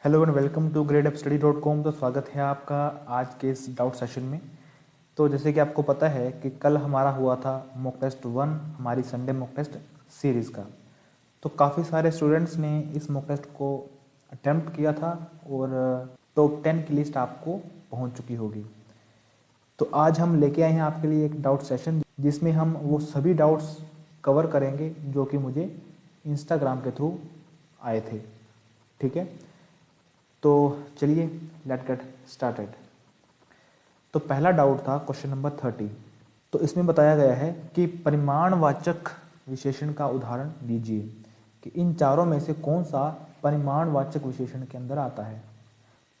Hello and welcome to gradeupstudy.com। तो स्वागत है आपका आज के इस डाउट सेशन में। तो जैसे कि आपको पता है कि कल हमारा हुआ था मॉक टेस्ट 1, हमारी संडे मॉक टेस्ट सीरीज़ का। तो काफ़ी सारे स्टूडेंट्स ने इस मॉक टेस्ट को अटेम्प्ट किया था और टॉप 10 की लिस्ट आपको पहुंच चुकी होगी। तो आज हम लेके आए हैं आपके लिए एक डाउट सेशन जिसमें हम वो सभी डाउट्स कवर करेंगे जो कि मुझे इंस्टाग्राम के थ्रू आए थे। ठीक है, तो चलिए लेट गेट स्टार्टेड। तो पहला डाउट था क्वेश्चन नंबर 30। तो इसमें बताया गया है कि परिमाणवाचक विशेषण का उदाहरण दीजिए कि इन चारों में से कौन सा परिमाणवाचक विशेषण के अंदर आता है।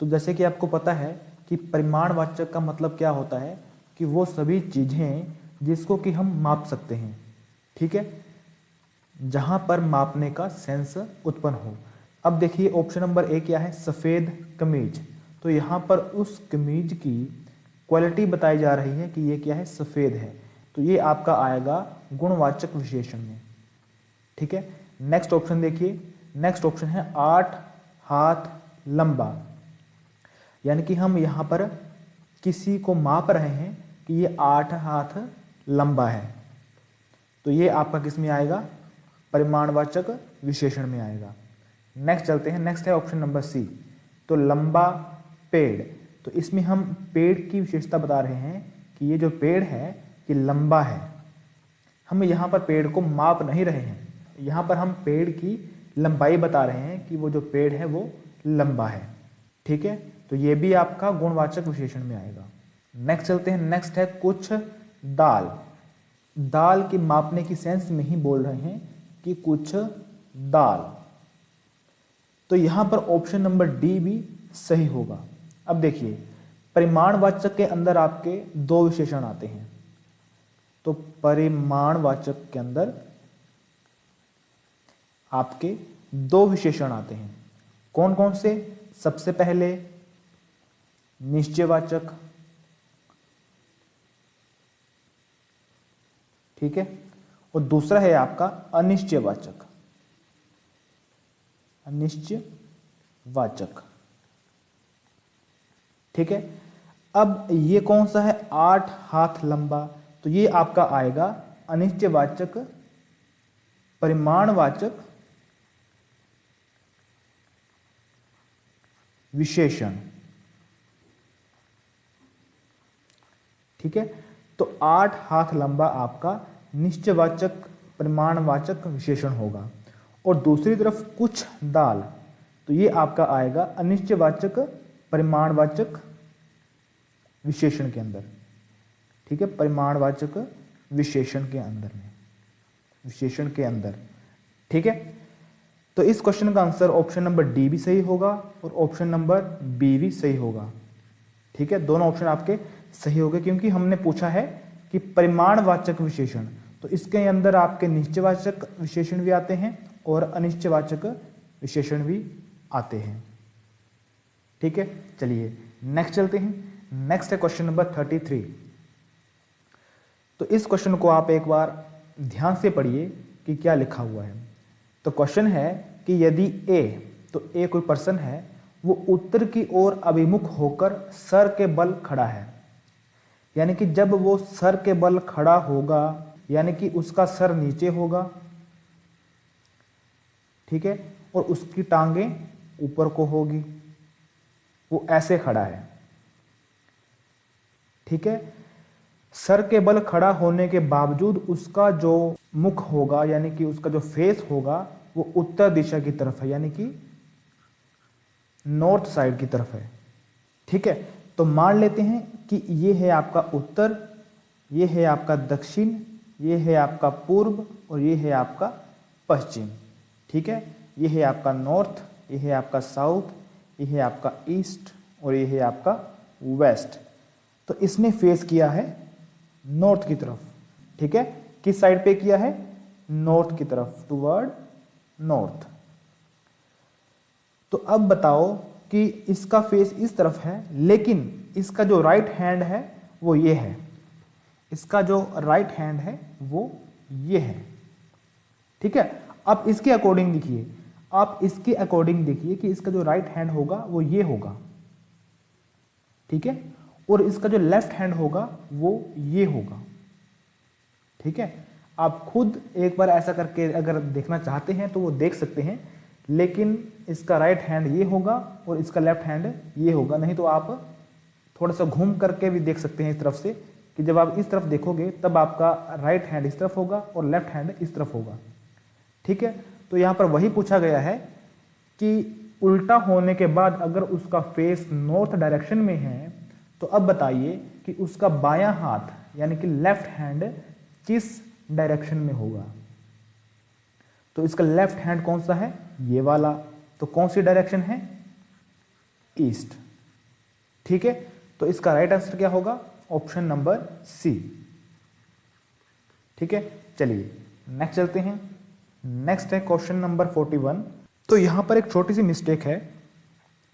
तो जैसे कि आपको पता है कि परिमाणवाचक का मतलब क्या होता है कि वो सभी चीज़ें जिसको कि हम माप सकते हैं। ठीक है, जहां पर मापने का सेंस उत्पन्न हो। अब देखिए ऑप्शन नंबर ए क्या है, सफ़ेद कमीज। तो यहाँ पर उस कमीज की क्वालिटी बताई जा रही है कि ये क्या है, सफ़ेद है। तो ये आपका आएगा गुणवाचक विशेषण में। ठीक है, नेक्स्ट ऑप्शन देखिए, नेक्स्ट ऑप्शन है 8 हाथ लंबा। यानी कि हम यहाँ पर किसी को माप रहे हैं कि ये 8 हाथ लंबा है। तो ये आपका किस में आएगा, परिमाणवाचक विशेषण में आएगा। नेक्स्ट चलते हैं, नेक्स्ट है ऑप्शन नंबर सी। तो लंबा पेड़। तो इसमें हम पेड़ की विशेषता बता रहे हैं कि ये जो पेड़ है ये लंबा है। हम यहाँ पर पेड़ को माप नहीं रहे हैं, यहाँ पर हम पेड़ की लंबाई बता रहे हैं कि वो जो पेड़ है वो लंबा है। ठीक है, तो ये भी आपका गुणवाचक विशेषण में आएगा। नेक्स्ट चलते हैं, नेक्स्ट है कुछ दाल। दाल की मापने की सेंस में ही बोल रहे हैं कि कुछ दाल। तो यहां पर ऑप्शन नंबर डी भी सही होगा। अब देखिए परिमाणवाचक के अंदर आपके दो विशेषण आते हैं। तो परिमाणवाचक के अंदर आपके दो विशेषण आते हैं। कौन कौन से? सबसे पहले निश्चयवाचक, ठीक है, और दूसरा है आपका अनिश्चयवाचक। अनिश्चयवाचक, ठीक है। अब ये कौन सा है, 8 हाथ लंबा। तो ये आपका आएगा अनिश्चयवाचक परिमाणवाचक विशेषण। ठीक है, तो 8 हाथ लंबा आपका निश्चयवाचक परिमाणवाचक विशेषण होगा। और दूसरी तरफ कुछ दाल, तो ये आपका आएगा अनिश्चयवाचक परिमाणवाचक विशेषण के अंदर। ठीक है, परिमाणवाचक विशेषण के अंदर में, विशेषण के अंदर। ठीक है, तो इस क्वेश्चन का आंसर ऑप्शन नंबर डी भी सही होगा और ऑप्शन नंबर बी भी सही होगा। ठीक है, दोनों ऑप्शन आपके सही हो गए क्योंकि हमने पूछा है कि परिमाणवाचक विशेषण, तो इसके अंदर आपके निश्चयवाचक विशेषण भी आते हैं और अनिश्चयवाचक विशेषण भी आते हैं। ठीक है, चलिए नेक्स्ट चलते हैं। नेक्स्ट है क्वेश्चन नंबर 33। तो इस क्वेश्चन को आप एक बार ध्यान से पढ़िए कि क्या लिखा हुआ है। तो क्वेश्चन है कि यदि ए, तो ए कोई पर्सन है, वो उत्तर की ओर अभिमुख होकर सर के बल खड़ा है। यानी कि जब वो सर के बल खड़ा होगा यानी कि उसका सर नीचे होगा, ठीक है, और उसकी टांगें ऊपर को होगी, वो ऐसे खड़ा है। ठीक है, सर के बल खड़ा होने के बावजूद उसका जो मुख होगा यानी कि उसका जो फेस होगा वो उत्तर दिशा की तरफ है, यानी कि नॉर्थ साइड की तरफ है। ठीक है, तो मान लेते हैं कि ये है आपका उत्तर, ये है आपका दक्षिण, ये है आपका पूर्व और ये है आपका पश्चिम। ठीक है, ये है आपका नॉर्थ, ये है आपका साउथ, ये है आपका ईस्ट और ये है आपका वेस्ट। तो इसने फेस किया है नॉर्थ की तरफ। ठीक है, किस साइड पे किया है, नॉर्थ की तरफ, टुवर्ड नॉर्थ। तो अब बताओ कि इसका फेस इस तरफ है, लेकिन इसका जो राइट हैंड है वो ये है, इसका जो राइट हैंड है वो ये है। ठीक है, अब इसके अकॉर्डिंग देखिए, आप इसके अकॉर्डिंग देखिए कि इसका जो राइट हैंड होगा वो ये होगा, ठीक है, और इसका जो लेफ्ट हैंड होगा वो ये होगा, ठीक है। आप खुद एक बार ऐसा करके अगर देखना चाहते हैं तो वो देख सकते हैं, लेकिन इसका राइट हैंड ये होगा और इसका लेफ्ट हैंड ये होगा। नहीं तो आप थोड़ा सा घूम करके भी देख सकते हैं इस तरफ से, कि जब आप इस तरफ देखोगे तब आपका राइट हैंड इस तरफ होगा और लेफ्ट हैंड इस तरफ होगा, ठीक है। तो यहाँ पर वही पूछा गया है कि उल्टा होने के बाद अगर उसका फेस नॉर्थ डायरेक्शन में है तो अब बताइए कि उसका बायां हाथ यानी कि लेफ्ट हैंड किस डायरेक्शन में होगा। तो इसका लेफ्ट हैंड कौन सा है, ये वाला, तो कौन सी डायरेक्शन है, ईस्ट, ठीक है। तो इसका राइट आंसर क्या होगा, ऑप्शन नंबर सी, ठीक है। चलिए नेक्स्ट चलते हैं। नेक्स्ट है क्वेश्चन नंबर 41। तो यहां पर एक छोटी सी मिस्टेक है।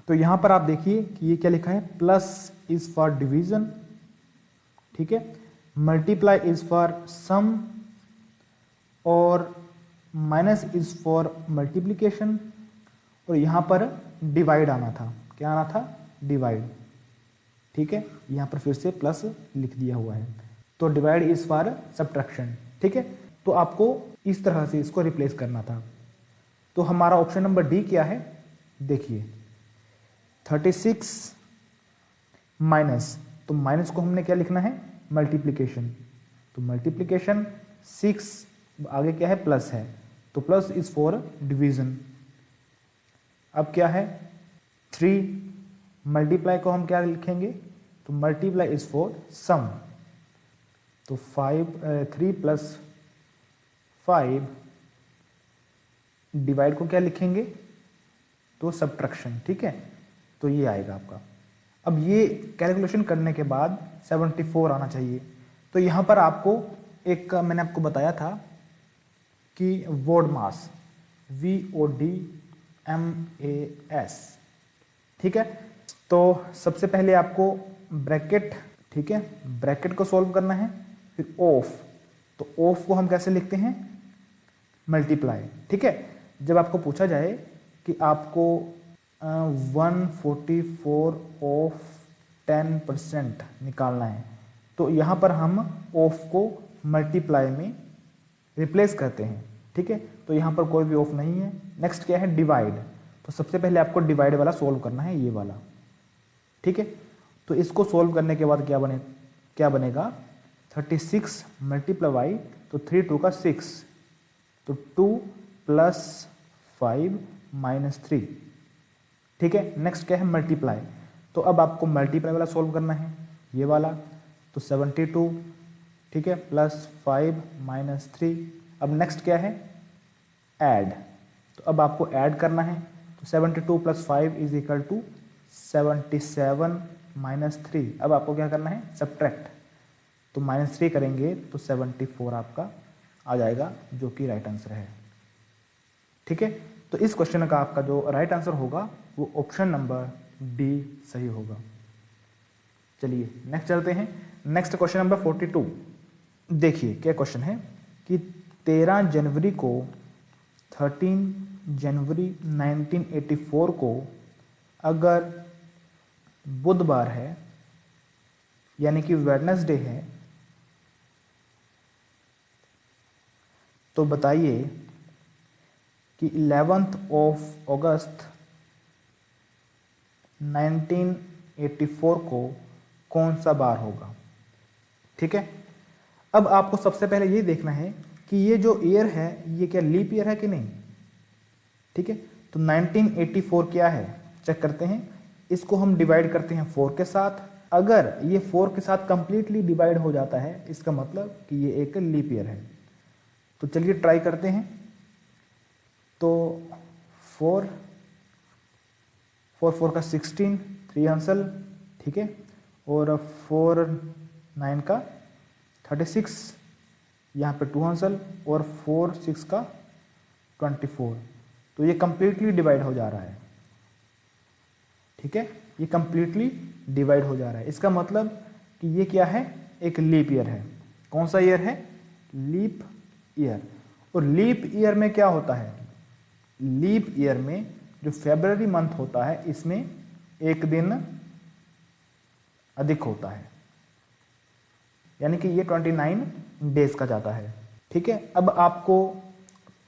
तो यहां पर आप देखिए कि ये क्या लिखा है, प्लस इज फॉर डिवीजन, ठीक है, मल्टीप्लाई इज फॉर सम और माइनस इज फॉर मल्टीप्लीकेशन, और यहां पर डिवाइड आना था, क्या आना था, डिवाइड, ठीक है। यहां पर फिर से प्लस लिख दिया हुआ है, तो डिवाइड इज फॉर सब्ट्रैक्शन, ठीक है। तो आपको इस तरह से इसको रिप्लेस करना था। तो हमारा ऑप्शन नंबर डी क्या है, देखिए 36 माइनस, तो माइनस को हमने क्या लिखना है, मल्टीप्लीकेशन, तो मल्टीप्लीकेशन 6 आगे क्या है, प्लस है, तो प्लस इज फॉर डिवीजन। अब क्या है 3, मल्टीप्लाई को हम क्या लिखेंगे, तो मल्टीप्लाई इज फॉर सम, तो 3 प्लस 5, डिवाइड को क्या लिखेंगे, तो सब्ट्रैक्शन, ठीक है। तो ये आएगा आपका। अब ये कैलकुलेशन करने के बाद 74 आना चाहिए। तो यहां पर आपको एक मैंने आपको बताया था कि वोड मास, VODMAS, ठीक है। तो सबसे पहले आपको ब्रैकेट, ठीक है, ब्रैकेट को सॉल्व करना है, फिर ऑफ, तो ऑफ को हम कैसे लिखते हैं, मल्टीप्लाई, ठीक है। जब आपको पूछा जाए कि आपको 144 ऑफ 10% निकालना है, तो यहां पर हम ऑफ को मल्टीप्लाई में रिप्लेस करते हैं, ठीक है। तो यहां पर कोई भी ऑफ नहीं है। नेक्स्ट क्या है, डिवाइड, तो सबसे पहले आपको डिवाइड वाला सोल्व करना है, ये वाला, ठीक है। तो इसको सोल्व करने के बाद क्या बनेगा 36 मल्टीप्लाई, तो 3 2 का 6, तो 2 प्लस 5 माइनस 3, ठीक है। नेक्स्ट क्या है, मल्टीप्लाई, तो अब आपको मल्टीप्लाई वाला सोल्व करना है, ये वाला, तो 72, ठीक है, प्लस 5 माइनस 3। अब नेक्स्ट क्या है, ऐड, तो अब आपको ऐड करना है, तो 72 plus 5 is equal to 77 minus 3। अब आपको क्या करना है, सब्ट्रैक्ट, तो -3 करेंगे तो 74 आपका आ जाएगा, जो कि राइट आंसर है, ठीक है। तो इस क्वेश्चन का आपका जो राइट आंसर होगा वो ऑप्शन नंबर डी सही होगा। चलिए नेक्स्ट चलते हैं। Next question number 42। देखिए क्या क्वेश्चन है कि 13 जनवरी को 13 जनवरी 1984 को अगर बुधवार है यानी कि वेडनेसडे है, तो बताइए कि 11th ऑफ अगस्त 1984 को कौन सा बार होगा, ठीक है। अब आपको सबसे पहले ये देखना है कि ये जो ईयर है ये क्या लीप ईयर है कि नहीं, ठीक है। तो 1984 क्या है, चेक करते हैं। इसको हम डिवाइड करते हैं 4 के साथ। अगर ये 4 के साथ कंप्लीटली डिवाइड हो जाता है, इसका मतलब कि ये एक लीप ईयर है। तो चलिए ट्राई करते हैं। तो 4 का 16, 3 आंसर, ठीक है, और 4 9 का 36, यहाँ पे 2 आंसर, और 4 6 का 24। तो ये कंप्लीटली डिवाइड हो जा रहा है, ठीक है, ये कंप्लीटली डिवाइड हो जा रहा है। इसका मतलब कि ये क्या है, एक लीप ईयर है। कौन सा ईयर है, लीप ईयर। और लीप ईयर में क्या होता है, लीप ईयर में जो फरवरी मंथ होता है इसमें एक दिन अधिक होता है, यानी कि ये 29 डेज का जाता है। ठीक है, अब आपको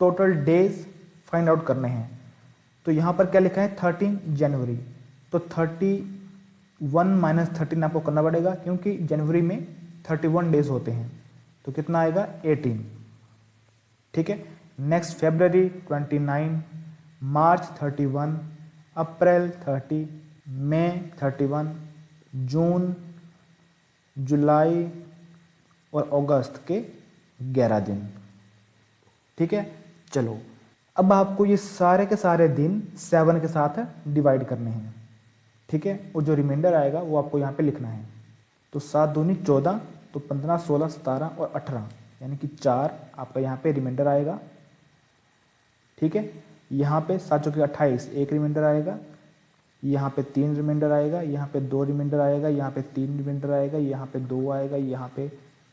टोटल डेज फाइंड आउट करने हैं। तो यहाँ पर क्या लिखा है 13 जनवरी, तो 31 माइनस 13 आपको करना पड़ेगा क्योंकि जनवरी में 31 डेज होते हैं, तो कितना आएगा 18। ठीक है, नेक्स्ट फरवरी 29, मार्च 31, अप्रैल 30, मई 31, जून, जुलाई और अगस्त के 11 दिन। ठीक है, चलो अब आपको ये सारे के सारे दिन 7 के साथ डिवाइड करने हैं। ठीक है, और जो रिमाइंडर आएगा वो आपको यहाँ पे लिखना है। तो 7 दूनी 14, तो 15, 16, 17 और 18 यानी कि 4 आपका यहाँ पे रिमाइंडर आएगा। ठीक है, यहाँ पे 7 चौके 28 एक रिमाइंडर आएगा, यहाँ पे 3 रिमाइंडर आएगा, यहाँ पे 2 रिमाइंडर आएगा, यहाँ पे 3 रिमाइंडर आएगा, यहाँ पे 2 आएगा, यहाँ पे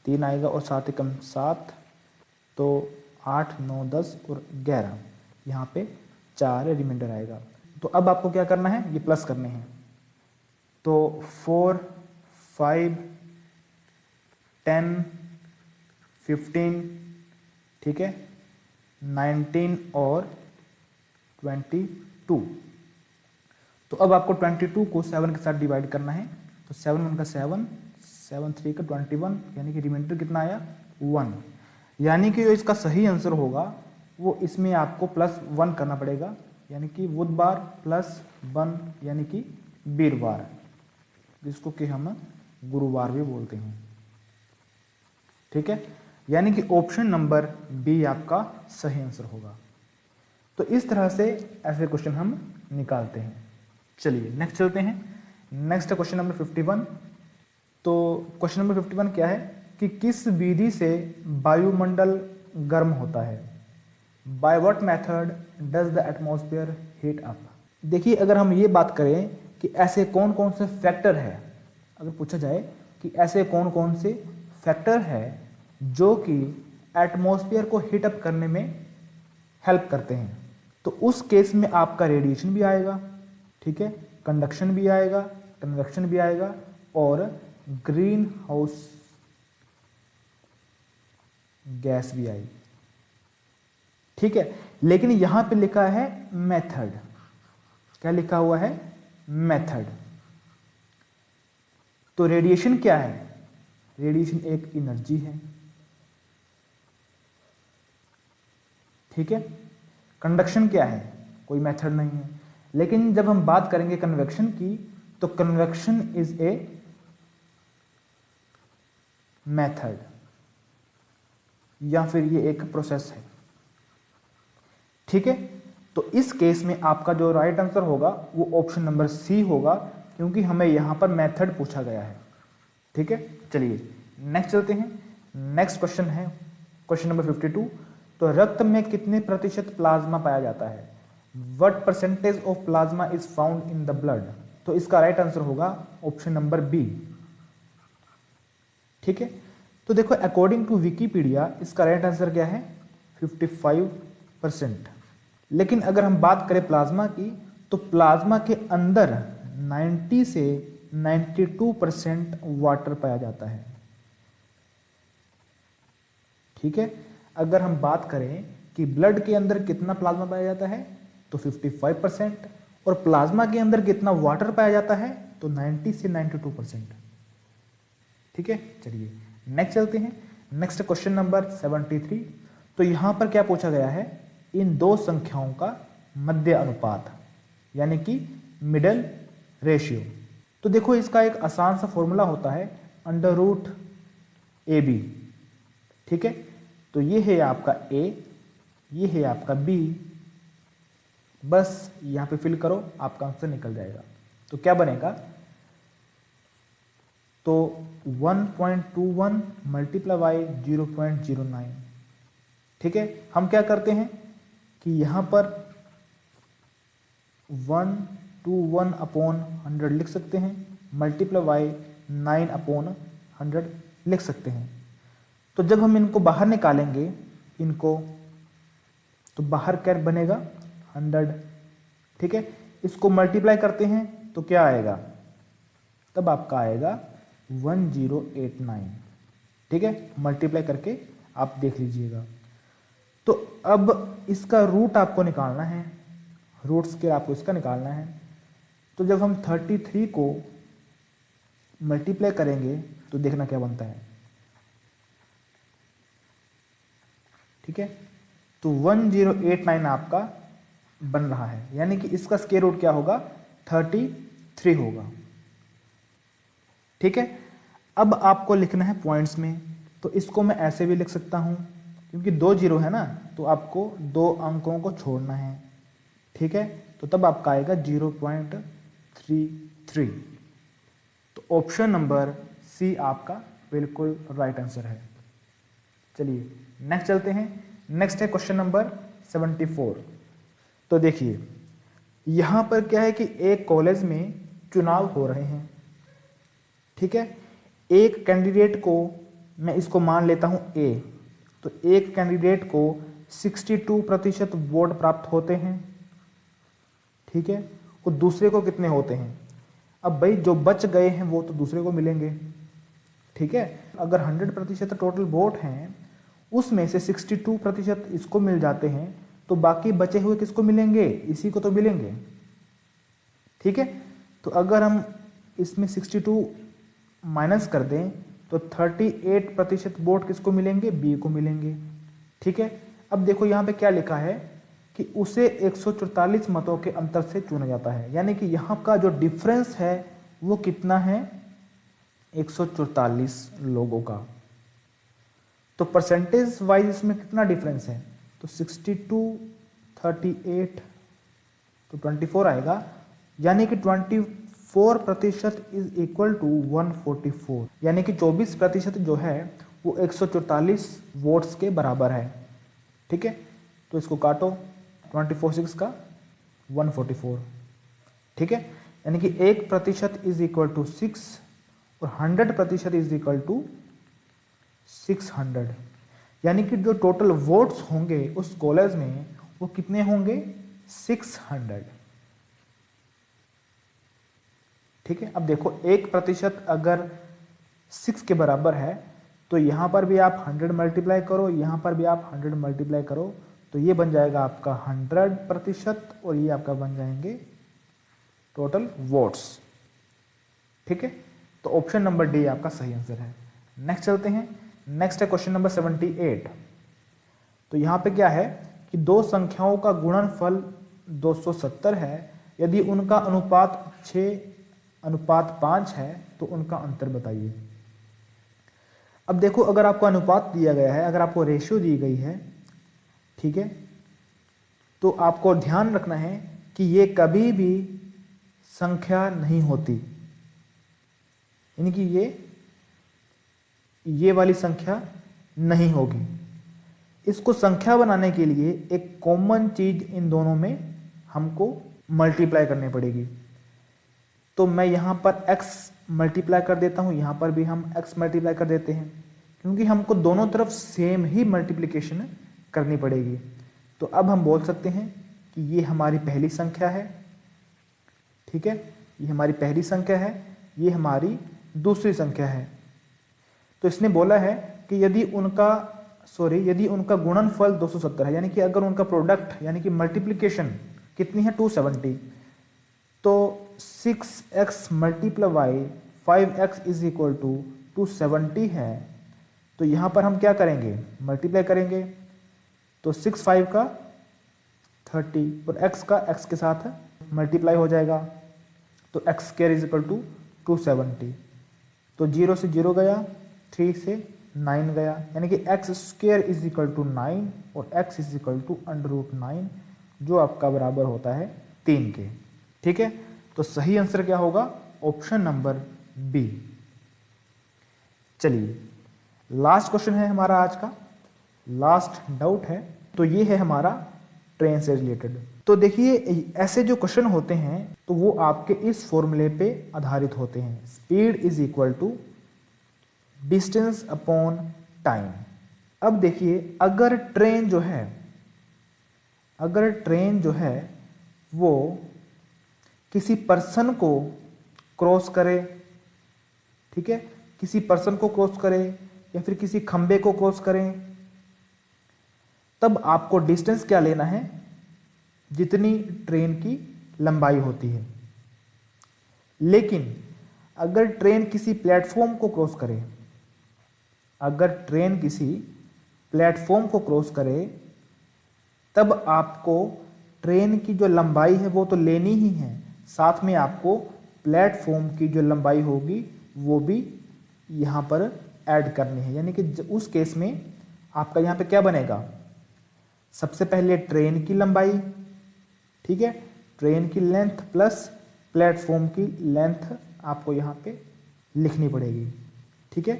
3 आएगा और 7 एकम 7, तो 8, 9, 10 और 11 यहाँ पे 4 रिमाइंडर आएगा। तो अब आपको क्या करना है, ये प्लस करने हैं। तो 4, 5, 10, 15, ठीक है, 19 और 22। तो अब आपको 22 को 7 के साथ डिवाइड करना है। तो 7 1 का 7, 7 3 का 21, यानी कि रिमाइंडर कितना आया 1। यानी कि जो इसका सही आंसर होगा वो इसमें आपको +1 करना पड़ेगा, यानी कि बुधवार +1 यानी कि वीरवार, जिसको कि हम गुरुवार भी बोलते हैं। ठीक है, यानी कि ऑप्शन नंबर बी आपका सही आंसर होगा। तो इस तरह से ऐसे क्वेश्चन हम निकालते हैं। चलिए नेक्स्ट चलते हैं। Next question number 51। तो क्वेश्चन नंबर 51 क्या है कि किस विधि से वायुमंडल गर्म होता है? By what method does the atmosphere heat up? देखिए, अगर हम ये बात करें कि ऐसे कौन कौन से फैक्टर है, अगर पूछा जाए कि ऐसे कौन कौन से फैक्टर है जो कि एटमॉस्फेयर को हीट अप करने में हेल्प करते हैं, तो उस केस में आपका रेडिएशन भी आएगा, ठीक है, कंडक्शन भी आएगा, कन्वेक्शन भी आएगा और ग्रीन हाउस गैस भी आएगी। ठीक है, लेकिन यहां पे लिखा है मेथड। क्या लिखा हुआ है? मेथड। तो रेडिएशन क्या है? रेडिएशन एक एनर्जी है। ठीक है, कंडक्शन क्या है? कोई मेथड नहीं है। लेकिन जब हम बात करेंगे कन्वेक्शन की, तो कन्वेक्शन इज ए मेथड या फिर ये एक प्रोसेस है। ठीक है, तो इस केस में आपका जो राइट आंसर होगा वो ऑप्शन नंबर सी होगा, क्योंकि हमें यहां पर मेथड पूछा गया है। ठीक है, चलिए नेक्स्ट चलते हैं। नेक्स्ट क्वेश्चन है क्वेश्चन नंबर 52। तो रक्त में कितने प्रतिशत प्लाज्मा पाया जाता है? What percentage of plasma is found in the blood? तो इसका राइट आंसर होगा ऑप्शन नंबर बी। ठीक है, तो देखो अकॉर्डिंग टू विकीपीडिया इसका राइट आंसर क्या है? 55%। लेकिन अगर हम बात करें प्लाज्मा की, तो प्लाज्मा के अंदर 90 से 92% वाटर पाया जाता है। ठीक है, अगर हम बात करें कि ब्लड के अंदर कितना प्लाज्मा पाया जाता है, तो 55%, और प्लाज्मा के अंदर कितना वाटर पाया जाता है, तो 90 से 92%। ठीक है, चलिए नेक्स्ट चलते हैं। Next question number 73। तो यहां पर क्या पूछा गया है? इन दो संख्याओं का मध्य अनुपात, यानी कि मिडल रेशियो। तो देखो इसका एक आसान सा फॉर्मूला होता है √AB। ठीक है, तो ये है आपका A, ये है आपका B, बस यहां पे फिल करो, आपका आंसर निकल जाएगा। तो क्या बनेगा? तो 1.21 मल्टीप्लाई बाई 0.09। ठीक है, हम क्या करते हैं कि यहां पर 121 अपॉन 100 लिख सकते हैं, मल्टीप्लाई बाई 9 अपॉन 100 लिख सकते हैं। तो जब हम इनको बाहर निकालेंगे इनको, तो बाहर क्या बनेगा? 600, ठीक है। इसको मल्टीप्लाई करते हैं तो क्या आएगा, तब आपका आएगा 1089, ठीक है। मल्टीप्लाई करके आप देख लीजिएगा। तो अब इसका रूट आपको निकालना है, रूट स्क्वायर आपको इसका निकालना है। तो जब हम 33 को मल्टीप्लाई करेंगे तो देखना क्या बनता है, ठीक है। तो 1089 आपका बन रहा है, यानी कि इसका स्क्वायर रूट क्या होगा, 33 होगा, ठीक है। अब आपको लिखना है पॉइंट्स में, तो इसको मैं ऐसे भी लिख सकता हूं, क्योंकि 2 जीरो है ना, तो आपको 2 अंकों को छोड़ना है, ठीक है। तो तब आपका आएगा 0.33। तो ऑप्शन नंबर सी आपका बिल्कुल राइट आंसर है। चलिए नेक्स्ट चलते हैं। नेक्स्ट है क्वेश्चन नंबर 74। तो देखिए यहां पर क्या है कि एक कॉलेज में चुनाव हो रहे हैं, ठीक है। एक कैंडिडेट को, मैं इसको मान लेता हूं ए, तो एक कैंडिडेट को 62% वोट प्राप्त होते हैं, ठीक है। और दूसरे को कितने होते हैं, अब भाई जो बच गए हैं वो तो दूसरे को मिलेंगे, ठीक है। अगर 100% टोटल वोट हैं, उसमें से 62% इसको मिल जाते हैं, तो बाकी बचे हुए किसको मिलेंगे, इसी को तो मिलेंगे, ठीक है। तो अगर हम इसमें 62 माइनस कर दें तो 38% वोट किसको मिलेंगे, बी को मिलेंगे, ठीक है। अब देखो यहां पे क्या लिखा है कि उसे 144 मतों के अंतर से चुना जाता है, यानी कि यहां का जो डिफरेंस है वो कितना है, 144 लोगों का। तो परसेंटेज वाइज इसमें कितना डिफरेंस है, तो 62 38 तो 24 आएगा, यानी कि 24% इज इक्वल टू 144, यानी कि 24% जो है वो 144 वोट्स के बराबर है, ठीक है। तो इसको काटो, 24 का 144, ठीक है। यानी कि 1% इज इक्वल टू 6 और 100% इज इक्वल टू 600, यानी कि जो टोटल वोट्स होंगे उस कॉलेज में वो कितने होंगे, 600, ठीक है। अब देखो 1% अगर 6 के बराबर है, तो यहां पर भी आप 100 मल्टीप्लाई करो, यहां पर भी आप 100 मल्टीप्लाई करो, तो ये बन जाएगा आपका 100% और ये आपका बन जाएंगे टोटल वोट्स, ठीक है। तो ऑप्शन नंबर डी आपका सही आंसर है। नेक्स्ट चलते हैं। नेक्स्ट है क्वेश्चन नंबर 78। तो यहां पे क्या है कि दो संख्याओं का गुणनफल 270 है, यदि उनका अनुपात 6:5 है तो उनका अंतर बताइए। अब देखो अगर आपको अनुपात दिया गया है, अगर आपको रेशियो दी गई है, ठीक है, तो आपको ध्यान रखना है कि ये कभी भी संख्या नहीं होती, यानी कि ये वाली संख्या नहीं होगी। इसको संख्या बनाने के लिए एक कॉमन चीज इन दोनों में हमको मल्टीप्लाई करनी पड़ेगी। तो मैं यहां पर x मल्टीप्लाई कर देता हूं, यहां पर भी हम x मल्टीप्लाई कर देते हैं, क्योंकि हमको दोनों तरफ सेम ही मल्टीप्लिकेशन करनी पड़ेगी। तो अब हम बोल सकते हैं कि ये हमारी पहली संख्या है, ठीक है, ये हमारी पहली संख्या है, ये हमारी दूसरी संख्या है। तो इसने बोला है कि यदि उनका गुणनफल 270 है, यानी कि अगर उनका प्रोडक्ट यानी कि मल्टीप्लिकेशन कितनी है, 270, तो 6x multiply 5x is equal to 270 है। तो यहां पर हम क्या करेंगे, मल्टीप्लाई करेंगे, तो 6 5 का 30 और x का x के साथ मल्टीप्लाई हो जाएगा, तो x square is equal to 270। तो 0 से 0 गया, 3 से 9 गया, यानी कि x square is equal to 9 और x इज इक्वल टू √9, जो आपका बराबर होता है 3 के, ठीक है। तो सही आंसर क्या होगा, ऑप्शन नंबर बी। चलिए लास्ट क्वेश्चन है हमारा आज का, लास्ट डाउट है। तो ये है हमारा ट्रेन से रिलेटेड। तो देखिए ऐसे जो क्वेश्चन होते हैं तो वो आपके इस फॉर्मूले पे आधारित होते हैं, speed is equal to distance upon time. अब देखिए अगर ट्रेन जो है अगर ट्रेन जो है वो किसी पर्सन को क्रॉस करे, ठीक है, किसी पर्सन को क्रॉस करे या फिर किसी खंबे को क्रॉस करे, तब आपको डिस्टेंस क्या लेना है, जितनी ट्रेन की लंबाई होती है। लेकिन अगर ट्रेन किसी प्लेटफॉर्म को क्रॉस करे, अगर ट्रेन किसी प्लेटफॉर्म को क्रॉस करे, तब आपको ट्रेन की जो लंबाई है वो तो लेनी ही है, साथ में आपको प्लेटफॉर्म की जो लंबाई होगी वो भी यहाँ पर ऐड करनी है। यानी कि उस केस में आपका यहाँ पे क्या बनेगा, सबसे पहले ट्रेन की लंबाई, ठीक है, ट्रेन की लेंथ प्लस प्लेटफॉर्म की लेंथ आपको यहाँ पे लिखनी पड़ेगी, ठीक है।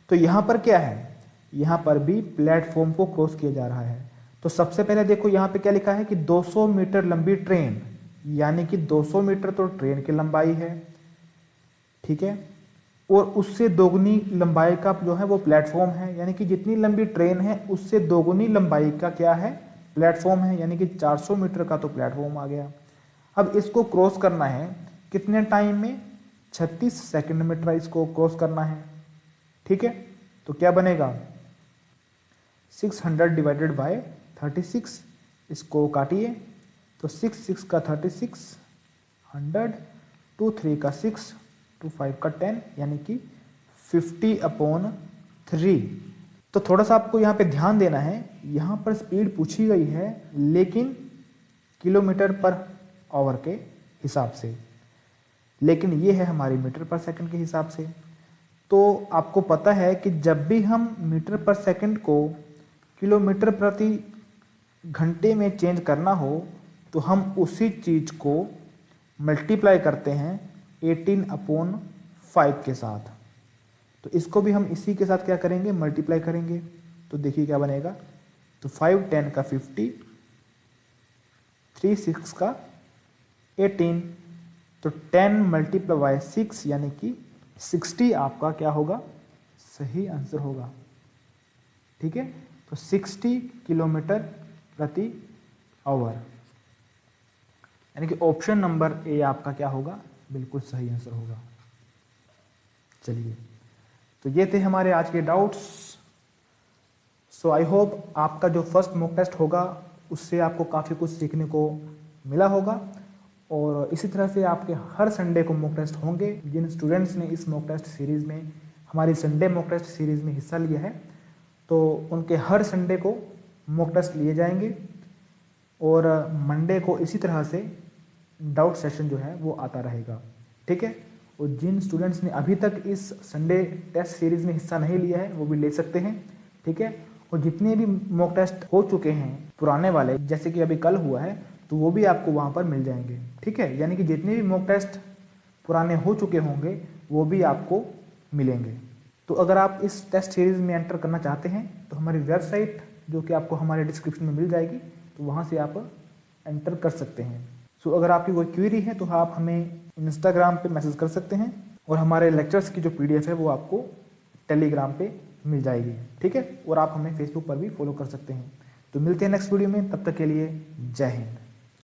तो यहाँ पर क्या है, यहाँ पर भी प्लेटफॉर्म को क्रॉस किया जा रहा है। तो सबसे पहले देखो यहाँ पे क्या लिखा है कि 200 मीटर लंबी ट्रेन, यानी कि 200 मीटर तो ट्रेन की लंबाई है, ठीक है, और उससे दोगुनी लंबाई का जो है वो प्लेटफॉर्म है, यानी कि जितनी लंबी ट्रेन है उससे दोगुनी लंबाई का क्या है, प्लेटफॉर्म है, यानी कि 400 मीटर का तो प्लेटफॉर्म आ गया। अब इसको क्रॉस करना है कितने टाइम में, 36 सेकंड में इसको क्रॉस करना है, ठीक है। तो क्या बनेगा, 600 डिवाइडेड बाय 36, इसको काटिए तो 6 का 36, 100, 2 3 का 6, 2 5 का 10, यानी कि 50/3। तो थोड़ा सा आपको यहाँ पे ध्यान देना है, यहाँ पर स्पीड पूछी गई है लेकिन किलोमीटर पर आवर के हिसाब से, लेकिन ये है हमारी मीटर पर सेकंड के हिसाब से। तो आपको पता है कि जब भी हम मीटर पर सेकंड को किलोमीटर प्रति घंटे में चेंज करना हो तो हम उसी चीज़ को मल्टीप्लाई करते हैं 18/5 के साथ। तो इसको भी हम इसी के साथ क्या करेंगे, मल्टीप्लाई करेंगे। तो देखिए क्या बनेगा, तो 5 10 का 50, 3 6 का 18, तो 10 मल्टीप्लाई बाय 6 यानी कि 60 आपका क्या होगा, सही आंसर होगा, ठीक है। तो 60 किलोमीटर प्रति आवर, यानी कि ऑप्शन नंबर ए आपका क्या होगा, बिल्कुल सही आंसर होगा। चलिए, तो ये थे हमारे आज के डाउट्स। सो आई होप आपका जो फर्स्ट मॉक टेस्ट होगा उससे आपको काफ़ी कुछ सीखने को मिला होगा, और इसी तरह से आपके हर संडे को मॉक टेस्ट होंगे। जिन स्टूडेंट्स ने इस मॉक टेस्ट सीरीज़ में, हमारी संडे मॉक टेस्ट सीरीज़ में हिस्सा लिया है, तो उनके हर संडे को मॉक टेस्ट लिए जाएंगे, और मंडे को इसी तरह से डाउट सेशन जो है वो आता रहेगा, ठीक है। और जिन स्टूडेंट्स ने अभी तक इस संडे टेस्ट सीरीज़ में हिस्सा नहीं लिया है वो भी ले सकते हैं, ठीक है। और जितने भी मॉक टेस्ट हो चुके हैं पुराने वाले, जैसे कि अभी कल हुआ है, तो वो भी आपको वहाँ पर मिल जाएंगे, ठीक है। यानी कि जितने भी मॉक टेस्ट पुराने हो चुके होंगे वो भी आपको मिलेंगे। तो अगर आप इस टेस्ट सीरीज़ में एंटर करना चाहते हैं तो हमारी वेबसाइट, जो कि आपको हमारे डिस्क्रिप्शन में मिल जाएगी, तो वहाँ से आप एंटर कर सकते हैं। सो अगर आपकी कोई क्वेरी है तो आप हमें इंस्टाग्राम पे मैसेज कर सकते हैं, और हमारे लेक्चर्स की जो PDF है वो आपको टेलीग्राम पे मिल जाएगी, ठीक है। और आप हमें फेसबुक पर भी फॉलो कर सकते हैं। तो मिलते हैं नेक्स्ट वीडियो में, तब तक के लिए जय हिंद।